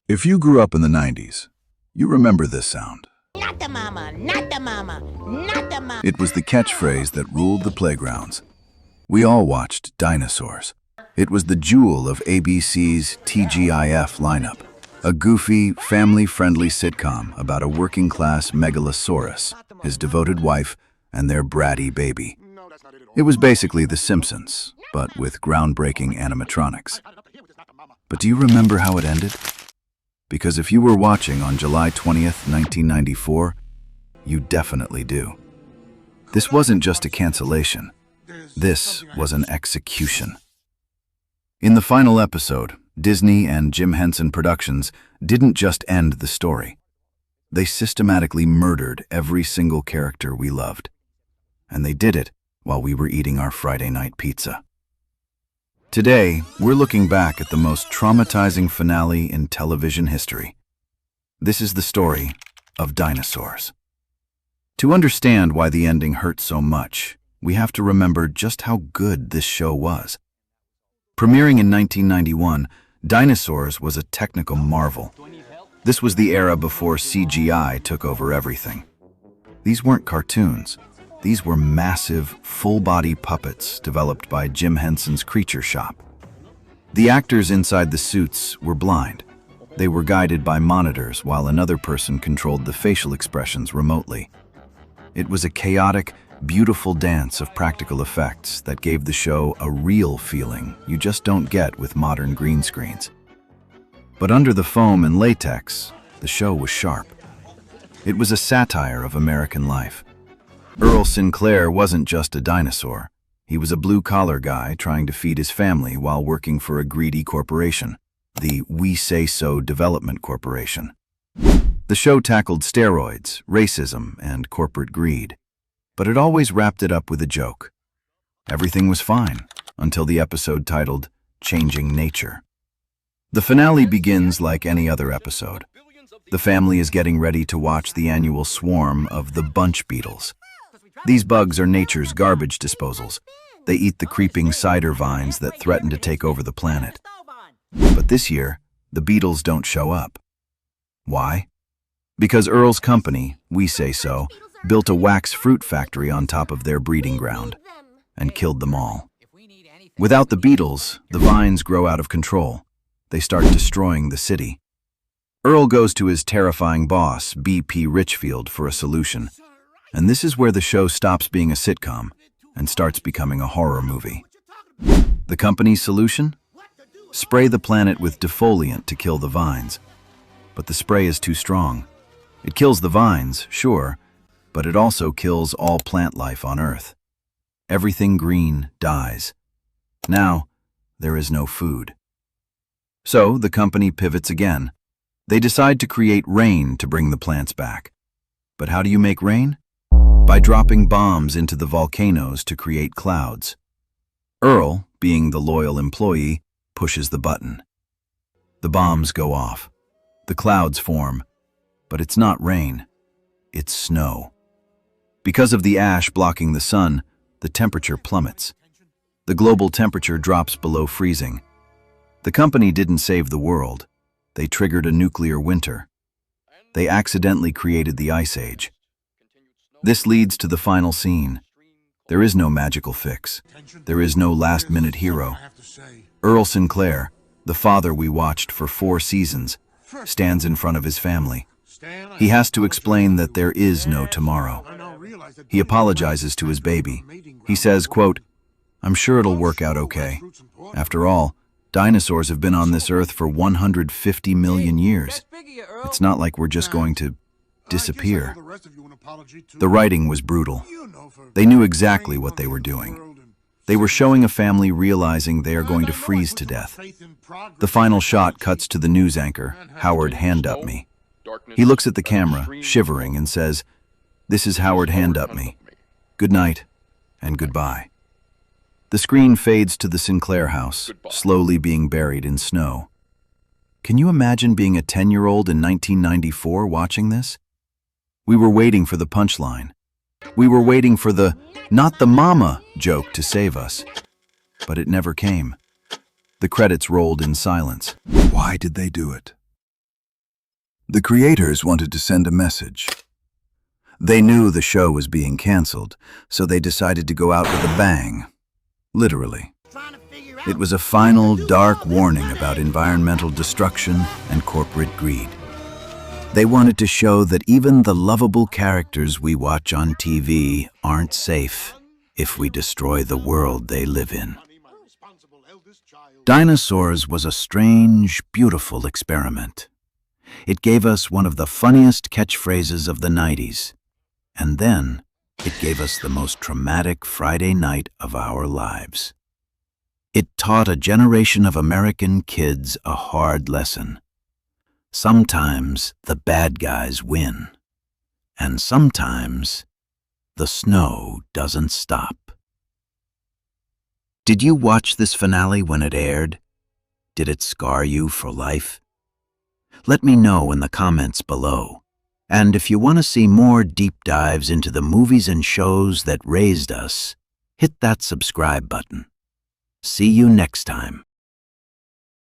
If you grew up in the 90s, you remember this sound. Not the mama, not the mama, not the mama. It was the catchphrase that ruled the playgrounds. We all watched Dinosaurs. It was the jewel of ABC's TGIF lineup, a goofy, family-friendly sitcom about a working-class megalosaurus, his devoted wife, and their bratty baby. It was basically The Simpsons, but with groundbreaking animatronics. But do you remember how it ended? Because if you were watching on July 20th, 1994, you definitely do. This wasn't just a cancellation. This was an execution. In the final episode, Disney and Jim Henson Productions didn't just end the story. They systematically murdered every single character we loved. And they did it while we were eating our Friday night pizza. Today, we're looking back at the most traumatizing finale in television history. This is the story of Dinosaurs. To understand why the ending hurt so much, we have to remember just how good this show was. Premiering in 1991, Dinosaurs was a technical marvel. This was the era before CGI took over everything. These weren't cartoons. These were massive, full-body puppets developed by Jim Henson's Creature Shop. The actors inside the suits were blind. They were guided by monitors while another person controlled the facial expressions remotely. It was a chaotic, beautiful dance of practical effects that gave the show a real feeling you just don't get with modern green screens. But under the foam and latex, the show was sharp. It was a satire of American life. Earl Sinclair wasn't just a dinosaur. He was a blue-collar guy trying to feed his family while working for a greedy corporation, the We Say So Development Corporation. The show tackled steroids, racism, and corporate greed, but it always wrapped it up with a joke. Everything was fine until the episode titled Changing Nature. The finale begins like any other episode. The family is getting ready to watch the annual swarm of the bunch beetles. These bugs are nature's garbage disposals. They eat the creeping cider vines that threaten to take over the planet. But this year, the beetles don't show up. Why? Because Earl's company, We Say So, built a wax fruit factory on top of their breeding ground and killed them all. Without the beetles, the vines grow out of control. They start destroying the city. Earl goes to his terrifying boss, BP Richfield, for a solution. And this is where the show stops being a sitcom and starts becoming a horror movie. The company's solution? Spray the planet with defoliant to kill the vines. But the spray is too strong. It kills the vines, sure, but it also kills all plant life on Earth. Everything green dies. Now, there is no food. So the company pivots again. They decide to create rain to bring the plants back. But how do you make rain? By dropping bombs into the volcanoes to create clouds. Earl, being the loyal employee, pushes the button. The bombs go off. The clouds form. But it's not rain. It's snow. Because of the ash blocking the sun, the temperature plummets. The global temperature drops below freezing. The company didn't save the world. They triggered a nuclear winter. They accidentally created the Ice Age. This leads to the final scene. There is no magical fix. There is no last-minute hero. Earl Sinclair, the father we watched for 4 seasons, stands in front of his family. He has to explain that there is no tomorrow. He apologizes to his baby. He says, quote, "I'm sure it'll work out okay. After all, dinosaurs have been on this earth for 150 million years. It's not like we're just going to disappear." The writing was brutal. They knew exactly what they were doing. They were showing a family realizing they are going to freeze to death. The final shot cuts to the news anchor, Howard Handupme. He looks at the camera, shivering, and says, "This is Howard Handupme. Good night, and goodbye." The screen fades to the Sinclair house, slowly being buried in snow. Can you imagine being a 10-year-old in 1994 watching this? We were waiting for the punchline. We were waiting for the "not the mama" joke to save us. But it never came. The credits rolled in silence. Why did they do it? The creators wanted to send a message. They knew the show was being canceled, so they decided to go out with a bang. Literally. It was a final, dark warning about environmental destruction and corporate greed. They wanted to show that even the lovable characters we watch on TV aren't safe if we destroy the world they live in. Dinosaurs was a strange, beautiful experiment. It gave us one of the funniest catchphrases of the 90s. And then, it gave us the most traumatic Friday night of our lives. It taught a generation of American kids a hard lesson. Sometimes the bad guys win. And sometimes the snow doesn't stop. Did you watch this finale when it aired? Did it scar you for life? Let me know in the comments below. And if you want to see more deep dives into the movies and shows that raised us, hit that subscribe button. See you next time.